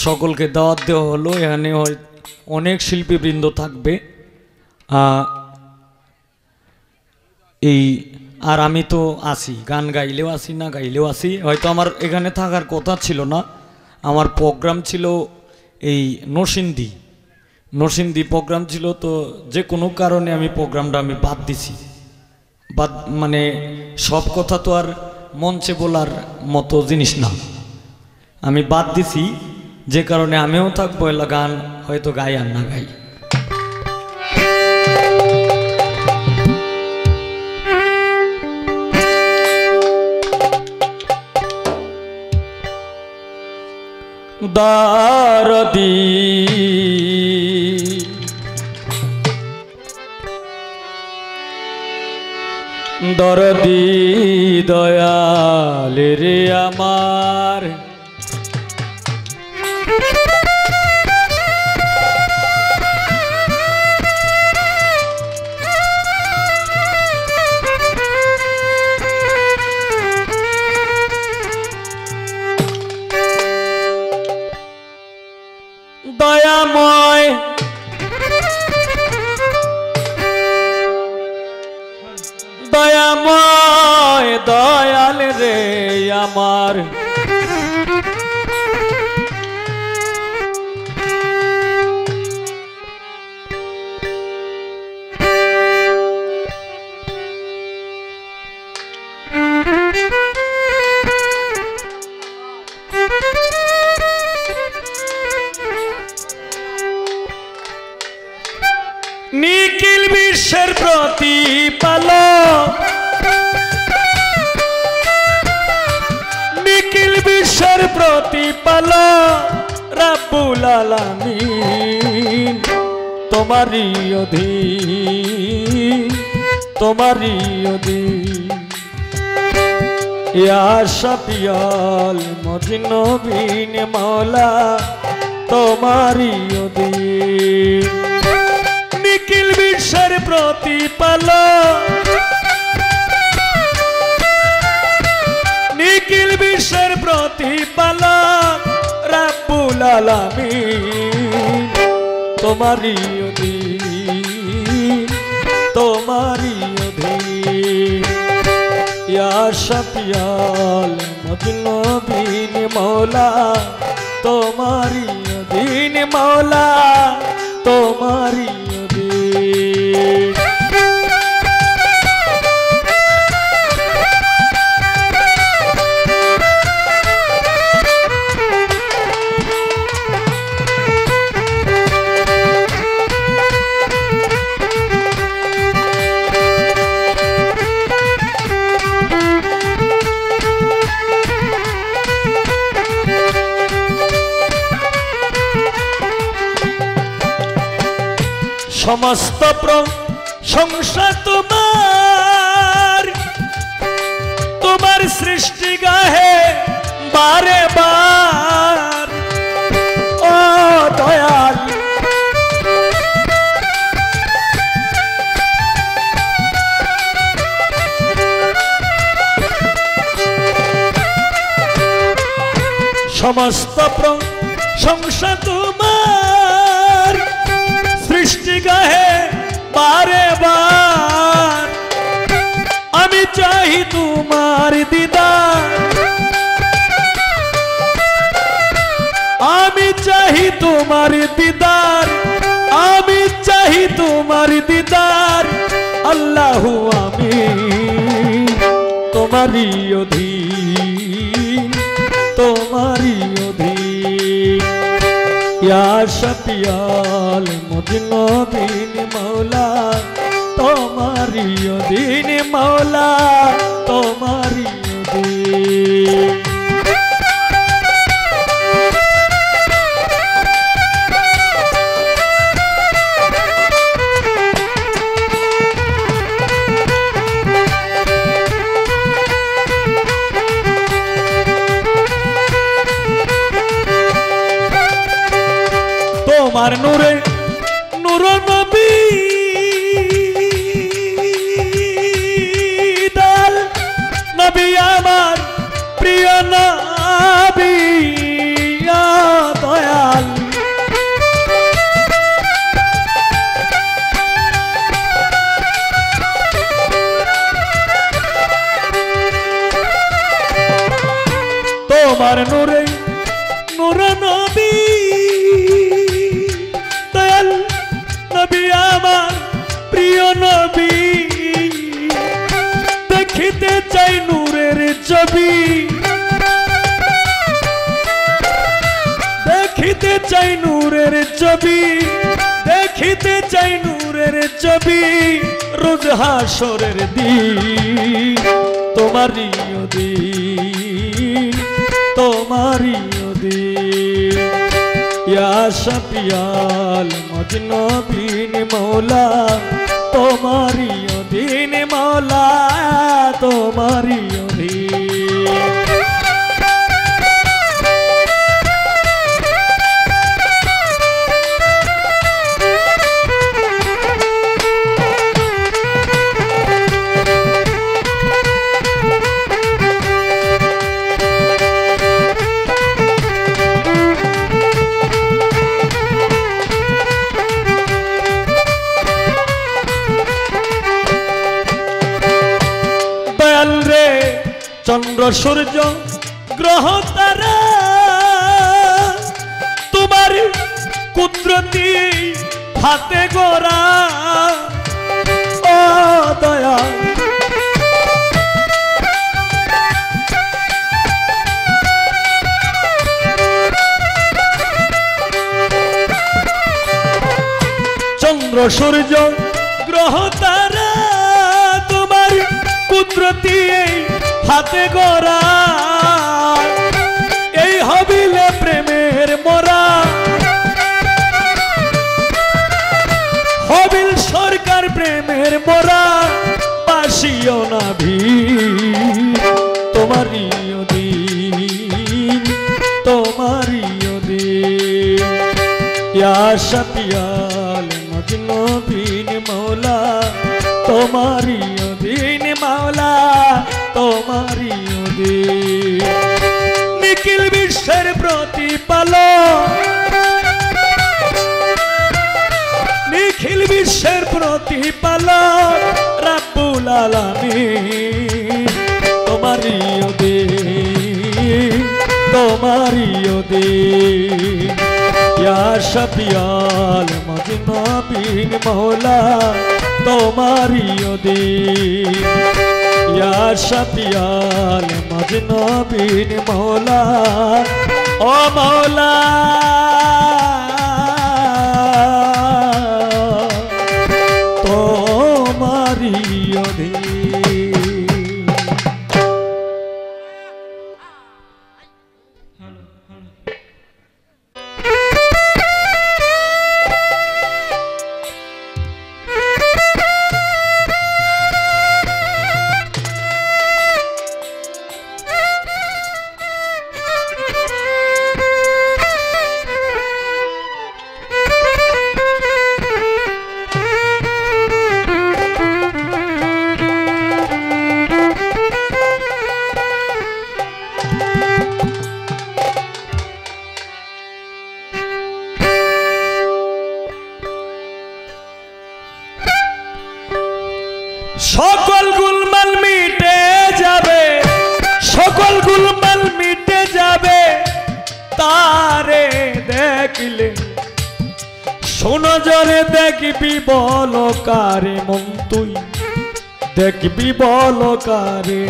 সকলকে দাওয়াত দেওয়া হলো। এখানে অনেক শিল্পীবৃন্দ থাকবে। এই আর আমি তো আসি, গান গাইলেও আসি, না গাইলেও আসি। হয়তো আমার এখানে থাকার কথা ছিল না, আমার প্রোগ্রাম ছিল এই নরসিংদী প্রোগ্রাম ছিল। তো যে কোনো কারণে আমি প্রোগ্রামটা বাদ দিছি। মানে সব কথা তো আর মঞ্চে বলার মতো জিনিস না, আমি বাদ দিছি। যে কারণে আমিও থাকবো, এলা গান হয়তো গাই আর না গাই। দারদি দরদি দয়াল রে আমার, দয়াময় দয়াময় দয়াল রে আমার, নিখিল বিশ্বের প্রতিপালক, নিখিল বিশ্বের প্রতিপালক রব্বুল আলামিন, তোমারই অধীন, তোমারই অধীন। ইয়া শাফিয়াল মুজনিবিন মওলা, তোমারই অধীন। নিখিল বিশ্বের প্রতিপালক, নিখিল বিশ্বের প্রতিপালক রব্বুল আলামিন, তোমারই অধীন, তোমারই অধীন। ইয়া শাফিয়াল মুজনিবিন মওলা, তোমারই অধীন মওলা, তোমারই সমস্ত প্রশংসা তোমার, তোমার সৃষ্টি গাহে বারে বার। ও দয়াল সমস্ত প্রশংসা তোমার, সৃষ্টি গাহে বারে বার। আমি চাই তোমার দিদার, আমি চাই তোমার দিদার, আমি চাই তোমার দিদার। আল্লাহু আমিন, তোমারই অধীন, তোমারই অধীন। ইয়া শাফিয়াল মুজনিবিন মওলা, তোমারই অধীন মওলা, তোমারই অধীন। তোমার নূরে নূর নবী দাল, নবী আমার প্রিয় নবী, দয়া দেখিতে চাই নূরের ছবি, দেখিতে চাই নূরের ছবি, রোজ হাসরের দিন তোমারই দিন, তোমারই দিন। ইয়া শাফিয়াল মজনবিন মৌলা তোমারই দিন, মৌলা তোমারই দিন। চন্দ্র সূর্য গ্রহ তারা তোমার কুদরতি হাতে গড়া, ও দয়া চন্দ্র সূর্য গ্রহ তারা তোমার কুদরতি হাতে গড়া, এই হবিলে প্রেমের মোরা, হবিল সরকার প্রেমের মোরা, পাশিও না ভিড় তোমারই দিন, তোমারই দিন। ইয়া শাফিয়াল মজনবিন মৌলা তোমারই দিন, মৌলা তোমারই দিন। নিখিল বিশ্বের প্রতিপালক, নিখিল বিশ্বের প্রতিপালক রাব্বুল আলামিন তোমারই দিন, তোমারই দিন। ইয়া শাফিয়াল মজনবিন মৌলা তোমারই দিন, ইয়া শাফিয়াল মজনবিন মৌলা, ও মৌলা তোমারই দিন। সকল গুলমাল মিটে যাবে, সকল গুলমাল মিটে যাবে তারে দেখলে, শোনো জরে দেখবি বল কারে মন তুই, দেখবি বল কারে।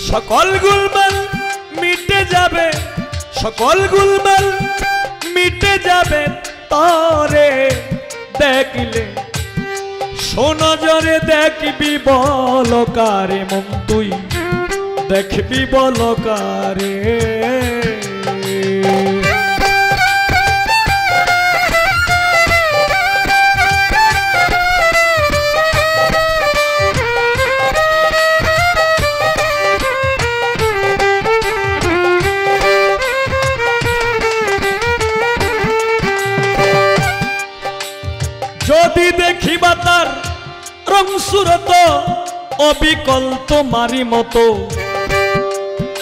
সকল গুলমাল মিটে যাবে, সকল গুলমাল মিটে যাবে তারে দেখলে, শোনো জরে দেখবি বল কারে মন তুই, দেখবি বল কারে। যদি দেখিবা তার রং সুরত অবিকল তোমারই মতো,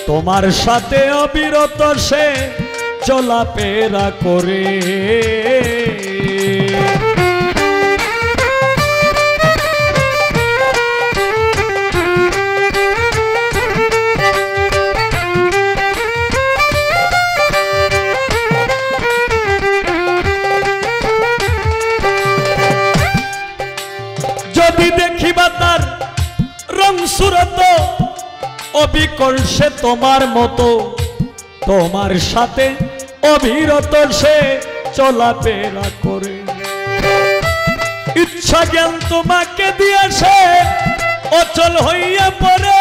তোমার সাথে অবিরত সে চলাফেরা করে। যদি দেখিবা তার রং সুরত অবিকল সে তোমার মতো, তোমার সাথে অবিরত সে চলাফেরা করে। ইচ্ছা জ্ঞান তোমাকে দিয়ে সে অচল হইয়া পড়ে।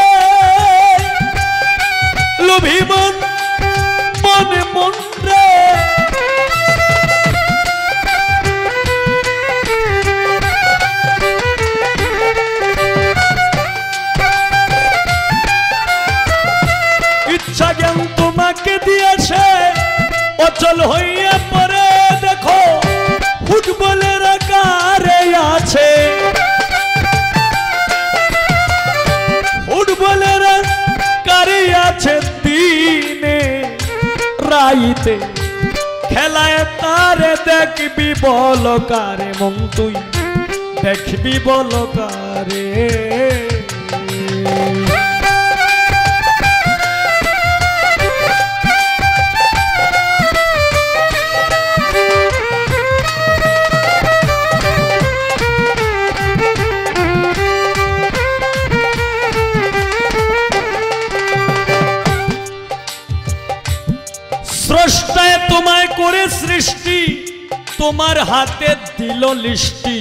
লোভী মন মনে মন রে ইচ্ছা জ্ঞান তোমাকে দিয়ে সে অচল হইয়া পড়ে। দেখো ফুটবলের আকারে আছে, ফুটবলের আকারে আছে দিনে রাইতে। খেলায় তারে দেখবি বল কারে মন তুই দেখবি বল কারে। স্রষ্টায় তোমায় করে সৃষ্টি, তোমার হাতে দিল লিষ্টি।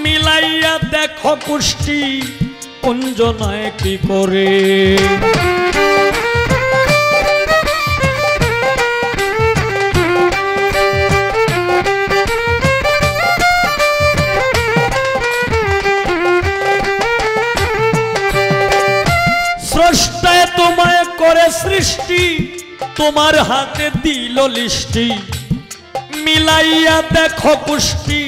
মিলাইয়া দেখো কুষ্টি কুঞ্জনায় কি করে। স্রষ্টায় তোমায় করে সৃষ্টি, তোমার হাতে দিল লিষ্টি। মিলাইয়া দেখো কুষ্টি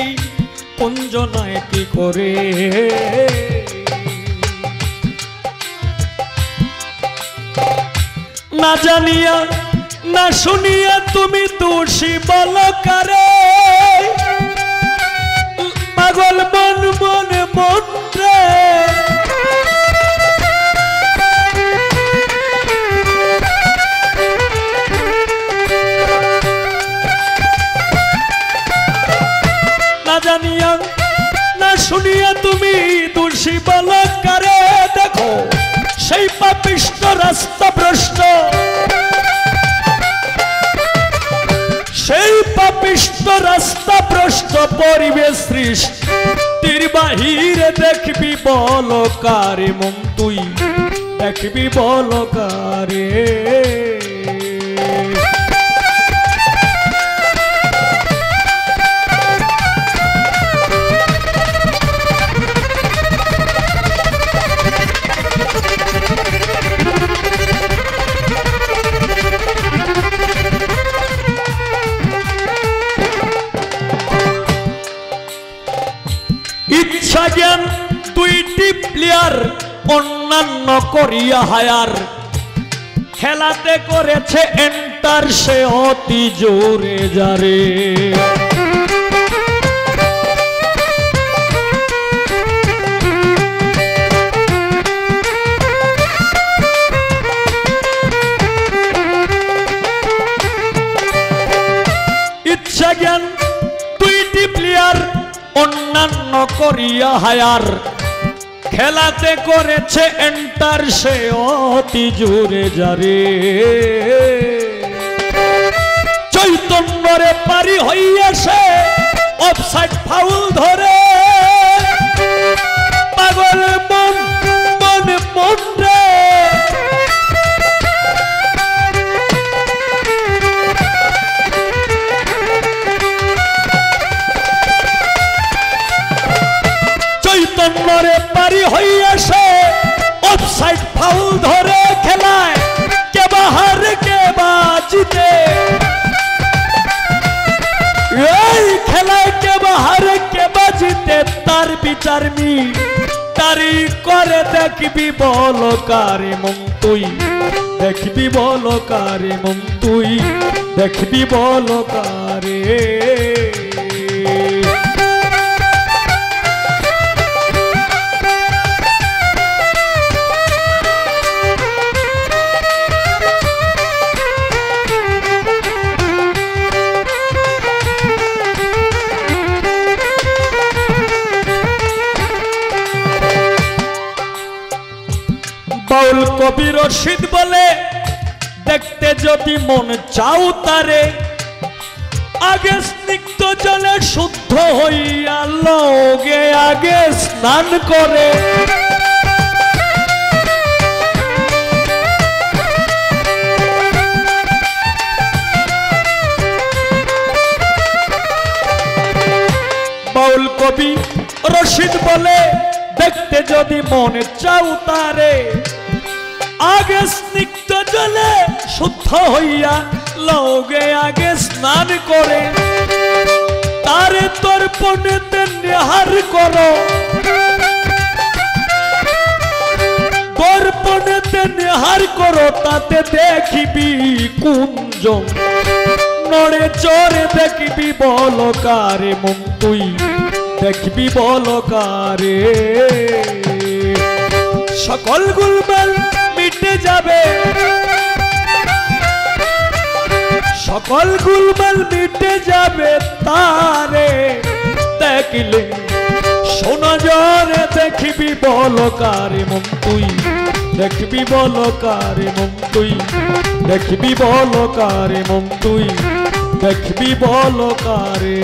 কুঞ্জনায় কি করে। না জানিয়া না শুনিয়া তুমি দোষী বল কারে। পাগল মন মনে মন রে জানিয়া না শুনিয়া তুমি দোষী বল কারে। দেখো সেই পাপিষ্ট রাস্তা ভ্রষ্ট, সেই পাপিষ্ট রাস্তা ভ্রষ্ট পরিবেশ সৃষ্টির বাহিরে দেখবি বল কারে মন তুই দেখবি বল কারে। ইচ্ছা জ্ঞান দুইটি প্লেয়ার অন্যান্য করিয়া হায়ার। খেলাতে করেছে এন্টার সে অতি জোরে যারে। ইচ্ছা জ্ঞান দুইটি প্লেয়ার অন্যান্য করিয়া হায়ার। খেলাতে করেছে এন্টার সে অতি জোরে যারে। চৈতন্যরে পারি হইয়া সে অফসাইড ফাউল ধরে। পাগল মন মনে মন রে চৈতন্যরে পারি হইয়া সে অফসাইড ফাউল ধরে। খেলায় কে বাহার কে বাজিতে, এই খেলায় কে বাহার কে বাজিতে তার বিচার মি তারি করে দেখবি বল কারে মন তুই দেখবি বল কারে মন তুই দেখবি বল কারে। বাউল কবি রশিদ বলে দেখতে যদি মন চাও তারে আগে স্নিগ্ধ জলে শুদ্ধ হইয়া লগে আগে স্নান করে বাউল কবি রশিদ বলে দেখতে যদি মনে চাও তারে আগে স্নিগ্ধ জলে শুদ্ধ হইয়া লগে আগে স্নান করে তারে তর্পণেতে নিহার করো তর্পণেতে নিহার করো তাতে দেখিবি কুঞ্জ নড়ে চড়ে দেখবি বলকারে মন তুই দেখবি বলকারে সকল গুলমাল মিটে যাবে সকল গুলমাল মিটে যাবে তারে দেখলে সোনা জরে দেখবি বলকারে মন তুই দেখবি বলকারে মন তুই দেখবি বলকারে মন তুই দেখবি বলকারে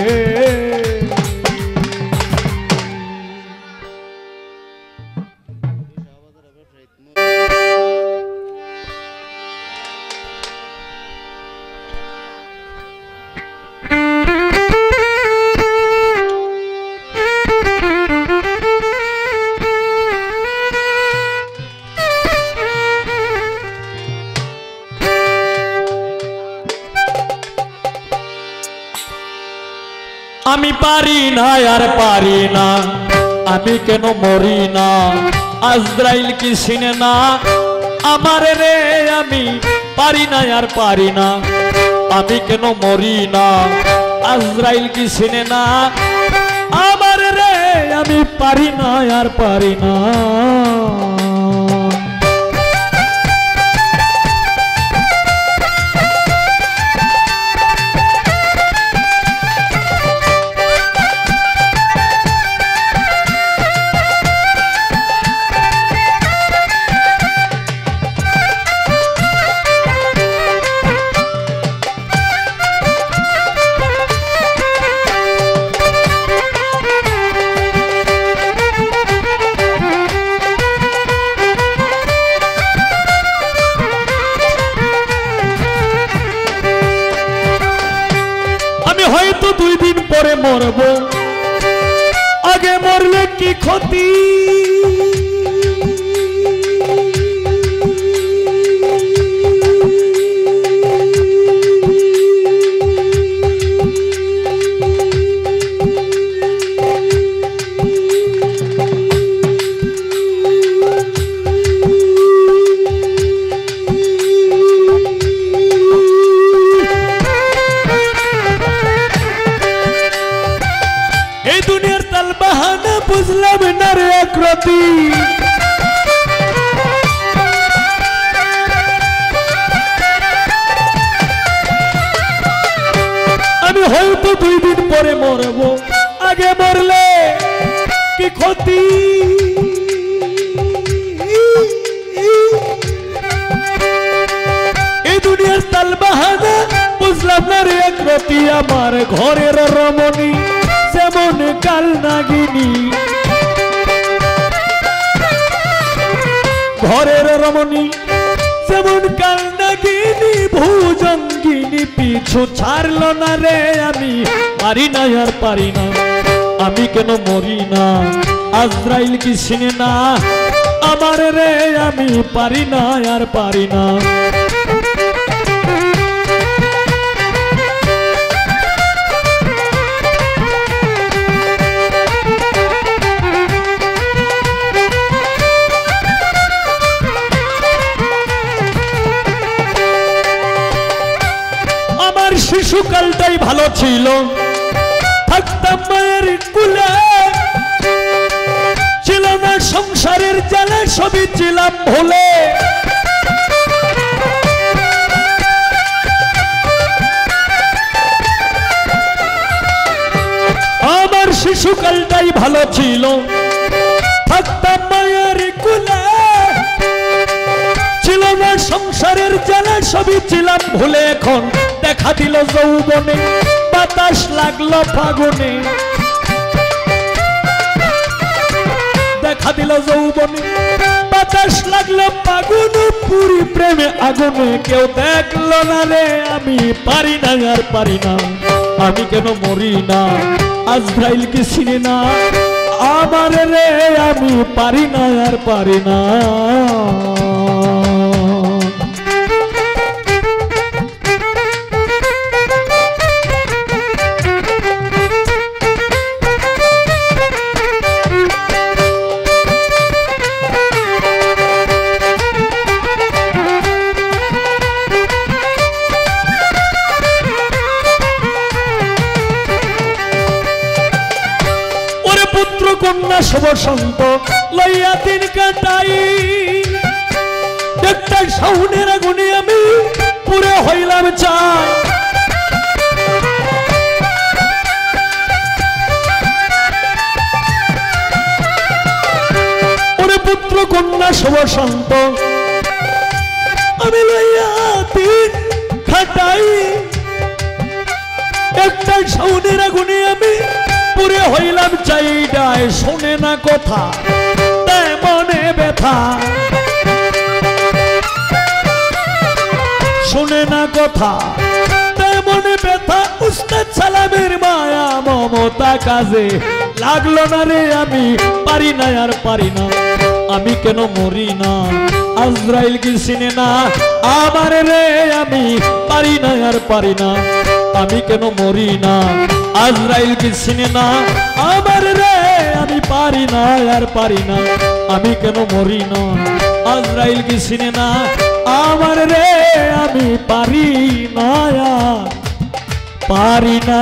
আমি পারি না আর পারি না আমি কেন মরি না আজরাইল কি চিনে না আমার রে আমি পারি না আর পারি না আমি কেন মরি না আজরাইল কি চিনে না আমার রে আমি পারি না আর পারি না হয়তো 2 দিন পরে মরব আগে মরলে কি ক্ষতি বুঝলাম না রে আকৃতি আমি হয়তো 2 দিন পরে মরব আগে মরলে কি ক্ষতি এই দুনিয়ার তাল বাহানা বুঝলাম না রে আকৃতি আমার ঘরের রমণী যেমন কাল নাগিনী ঘরের রমণী যেমন কাল নাগিনী ভুজঙ্গিনী পিছু ছাড়ল না রে আমি পারি না আর পারি না আমি কেন মরি না আজরাইল কি চিনে না আমার রে আমি পারি না আর পারি না শিশুকালটাই ভালো ছিল থাকতাম মায়ের কুলে ছিল না সংসারের জ্বালা সবই ছিলাম ভুলে আমার শিশুকালটাই ভালো ছিল থাকতাম মায়ের কুলে ছিল না সংসারের জ্বালা সবই ছিলাম ভুলে এখন দেখা দিল যৌবনে বাতাস লাগলো ফাগুনে দেখা দিল যৌবনে বাতাস লাগলো ফাগুনে পুরি প্রেমে আগুনে কেউ দেখলো না রে আমি পারি না আর পারি না আমি কেন মরি না আজরাইল কি চিনে না আমার রে আমি পারি না আর পারি না কন্যা শুভ সন্ত লইয়া দিন কাটাই একটা শাওনের আগুনে আমি পুরে হইলাম চাই ওরে পুত্র কন্যা শুভ সন্ত আমি লইয়া দিন কাটাই একটা শাওনের আগুনে আমি পুরে হইলাম চাইডায় শোনে না কথা মনে ব্যথা শোনে না কথা মনে ব্যথা উস্তাদ সালামের মায়া মমতা কাজে লাগলো না রে আমি পারি না আর পারি না আমি কেন মরি না আজরাইল কি চিনে না আমার রে আমি পারি না আর পারি না আমি কেন মরি না আজরাইল কি চিনে না আমার রে আমি পারি না আর পারি না আমি কেন মরি না আজরাইল কি চিনে না আমার রে আমি পারি না আর পারি না